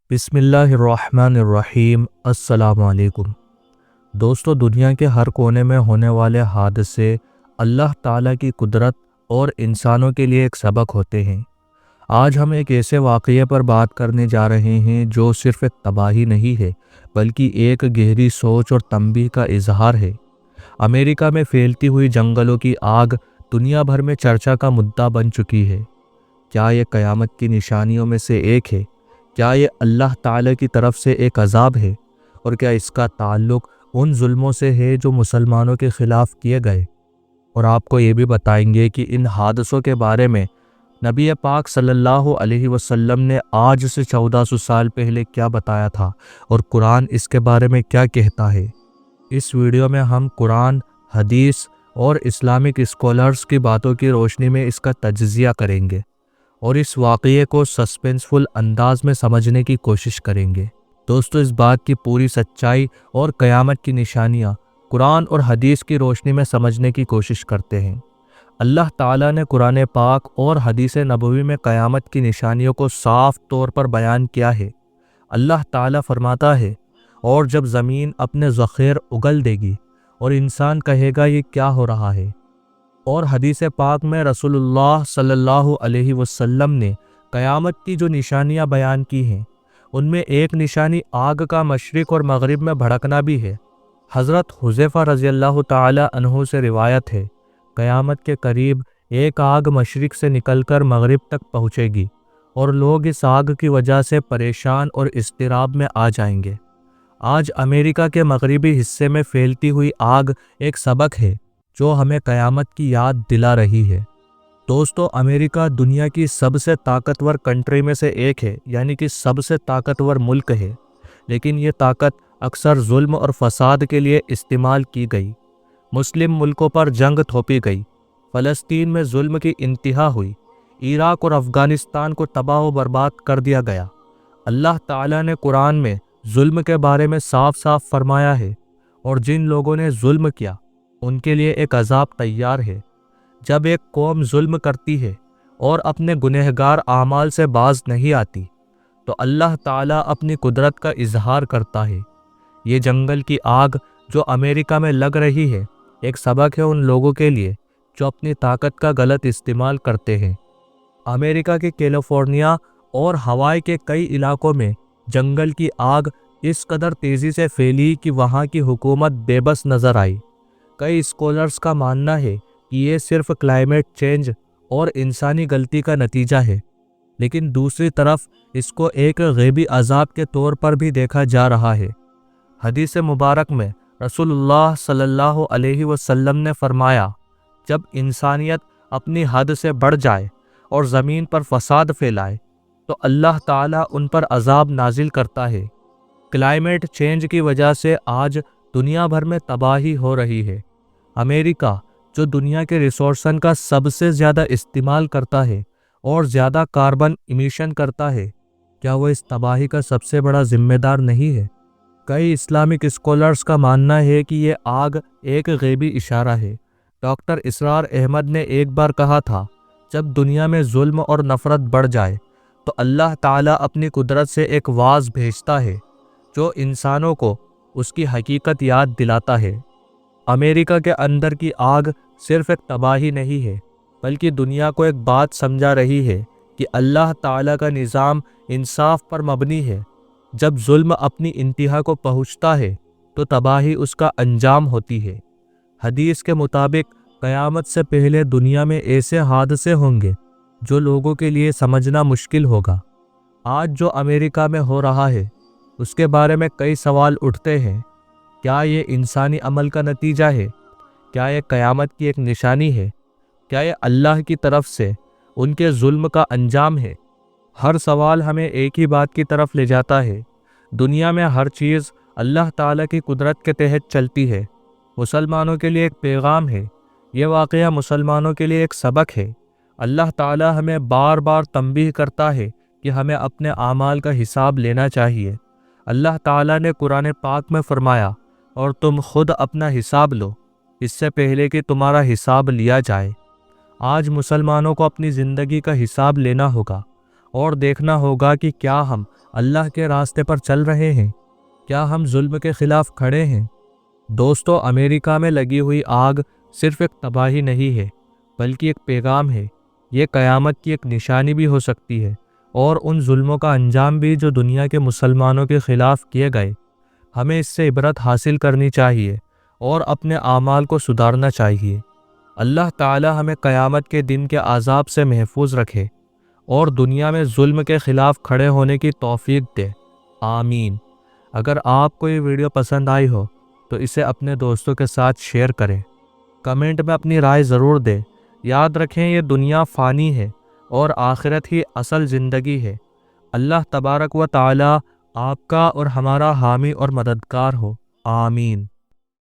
बिस्मिल्लाहिर्रहमानिर्रहीम। अस्सलाम वालेकुम। दोस्तों, दुनिया के हर कोने में होने वाले हादसे अल्लाह ताला की कुदरत और इंसानों के लिए एक सबक होते हैं। आज हम एक ऐसे वाक़ये पर बात करने जा रहे हैं जो सिर्फ एक तबाही नहीं है बल्कि एक गहरी सोच और तंबीह का इजहार है। अमेरिका में फैलती हुई जंगलों की आग दुनिया भर में चर्चा का मुद्दा बन चुकी है। क्या ये क़यामत की निशानियों में से एक है? क्या ये अल्लाह ताला की तरफ से एक अज़ाब है? और क्या इसका ताल्लुक़ उन जुल्मों से है जो मुसलमानों के ख़िलाफ़ किए गए? और आपको ये भी बताएंगे कि इन हादसों के बारे में नबी पाक सल्लल्लाहु अलैहि वसल्लम ने आज से 1400 साल पहले क्या बताया था और कुरान इसके बारे में क्या कहता है। इस वीडियो में हम कुरान, हदीस और इस्लामिक स्कॉलर्स की बातों की रोशनी में इसका तज्ज़िया करेंगे और इस वाक़ये को सस्पेंसफुल अंदाज में समझने की कोशिश करेंगे। दोस्तों, इस बात की पूरी सच्चाई और क़यामत की निशानियाँ कुरान और हदीस की रोशनी में समझने की कोशिश करते हैं। अल्लाह ताला ने कुरान पाक और हदीस नबवी में क़यामत की निशानियों को साफ तौर पर बयान किया है। अल्लाह ताला फरमाता है, और जब ज़मीन अपने ज़ख़ीर उगल देगी और इंसान कहेगा ये क्या हो रहा है। और हदीस पाक में रसूलुल्लाह सल्लल्लाहु अलैहि वसल्लम ने क़यामत की जो निशानियां बयान की हैं उनमें एक निशानी आग का मशरिक़ और मग़रिब में भड़कना भी है। हज़रत हुज़ैफ़ा रज़ियल्लाहु ताला अन्हु से रिवायत है, क़यामत के करीब एक आग मशरिक़ से निकलकर मग़रिब तक पहुँचेगी और लोग इस आग की वजह से परेशान और इज़्तिराब में आ जाएंगे। आज अमेरिका के मग़रिबी हिस्से में फैलती हुई आग एक सबक है जो हमें क़यामत की याद दिला रही है। दोस्तों, अमेरिका दुनिया की सबसे ताकतवर कंट्री में से एक है, यानी कि सबसे ताकतवर मुल्क है, लेकिन ये ताकत अक्सर जुल्म और फसाद के लिए इस्तेमाल की गई। मुस्लिम मुल्कों पर जंग थोपी गई, फ़लस्तीन में जुल्म की इंतहा हुई, इराक़ और अफ़गानिस्तान को तबाह व बर्बाद कर दिया गया। अल्लाह ताला ने कुरान में जुल्म के बारे में साफ साफ फरमाया है, और जिन लोगों ने जुल्म किया उनके लिए एक अज़ाब तैयार है। जब एक कौम जुल्म करती है और अपने गुनहगार आमाल से बाज नहीं आती तो अल्लाह ताला अपनी कुदरत का इजहार करता है। ये जंगल की आग जो अमेरिका में लग रही है एक सबक है उन लोगों के लिए जो अपनी ताकत का गलत इस्तेमाल करते हैं। अमेरिका के कैलिफोर्निया और हवाई के कई इलाकों में जंगल की आग इस कदर तेज़ी से फैली कि वहाँ की हुकूमत बेबस नज़र आई। कई स्कॉलर्स का मानना है कि ये सिर्फ क्लाइमेट चेंज और इंसानी गलती का नतीजा है, लेकिन दूसरी तरफ इसको एक गैबी अज़ाब के तौर पर भी देखा जा रहा है। हदीस मुबारक में रसूलुल्लाह सल्लल्लाहु अलैहि वसल्लम ने फरमाया, जब इंसानियत अपनी हद से बढ़ जाए और ज़मीन पर फसाद फैलाए तो अल्लाह ताला उन पर अज़ाब नाजिल करता है। क्लाइमेट चेंज की वजह से आज दुनिया भर में तबाही हो रही है। अमेरिका जो दुनिया के रिसोर्सन का सबसे ज़्यादा इस्तेमाल करता है और ज़्यादा कार्बन इमिशन करता है, क्या वो इस तबाही का सबसे बड़ा जिम्मेदार नहीं है? कई इस्लामिक स्कॉलर्स का मानना है कि ये आग एक गैबी इशारा है। डॉक्टर इसरार अहमद ने एक बार कहा था, जब दुनिया में जुल्म और नफ़रत बढ़ जाए तो अल्लाह ताला अपनी कुदरत से एक वाज़ भेजता है जो इंसानों को उसकी हकीकत याद दिलाता है। अमेरिका के अंदर की आग सिर्फ एक तबाही नहीं है बल्कि दुनिया को एक बात समझा रही है कि अल्लाह ताला का निज़ाम इंसाफ पर मबनी है। जब जुल्म अपनी इंतहा को पहुँचता है तो तबाही उसका अंजाम होती है। हदीस के मुताबिक क़यामत से पहले दुनिया में ऐसे हादसे होंगे जो लोगों के लिए समझना मुश्किल होगा। आज जो अमेरिका में हो रहा है उसके बारे में कई सवाल उठते हैं। क्या ये इंसानी अमल का नतीजा है? क्या ये क़यामत की एक निशानी है? क्या ये अल्लाह की तरफ से उनके जुल्म का अंजाम है? हर सवाल हमें एक ही बात की तरफ ले जाता है, दुनिया में हर चीज़ अल्लाह ताला की कुदरत के तहत चलती है। मुसलमानों के लिए एक पैगाम है, ये वाक़या मुसलमानों के लिए एक सबक है। अल्लाह ताला हमें बार बार तंबीह करता है कि हमें अपने आमाल का हिसाब लेना चाहिए। अल्लाह ताला ने कुरान पाक में फरमाया, और तुम खुद अपना हिसाब लो इससे पहले कि तुम्हारा हिसाब लिया जाए। आज मुसलमानों को अपनी ज़िंदगी का हिसाब लेना होगा। اور دیکھنا ہوگا کہ کیا ہم اللہ کے راستے پر چل رہے ہیں، کیا ہم ظلم کے خلاف کھڑے ہیں۔ دوستو، امریکہ میں لگی ہوئی آگ صرف ایک تباہی نہیں ہے بلکہ ایک پیغام ہے۔ یہ قیامت کی ایک نشانی بھی ہو سکتی ہے اور ان ظلموں کا انجام بھی جو دنیا کے مسلمانوں کے خلاف کیے گئے۔ ہمیں اس سے عبرت حاصل کرنی چاہیے اور اپنے اعمال کو سدھارنا چاہیے۔ اللہ تعالی ہمیں قیامت کے دن کے عذاب سے محفوظ رکھے اور دنیا میں ظلم کے خلاف کھڑے ہونے کی توفیق دے، آمین۔ اگر آپ کو یہ ویڈیو پسند آئی ہو تو اسے اپنے دوستوں کے ساتھ شیئر کریں، کمنٹ میں اپنی رائے ضرور دیں۔ یاد رکھیں، یہ دنیا فانی ہے اور آخرت ہی اصل زندگی ہے۔ اللہ تبارک و تعالی آپ کا اور ہمارا حامی اور مددگار ہو، آمین۔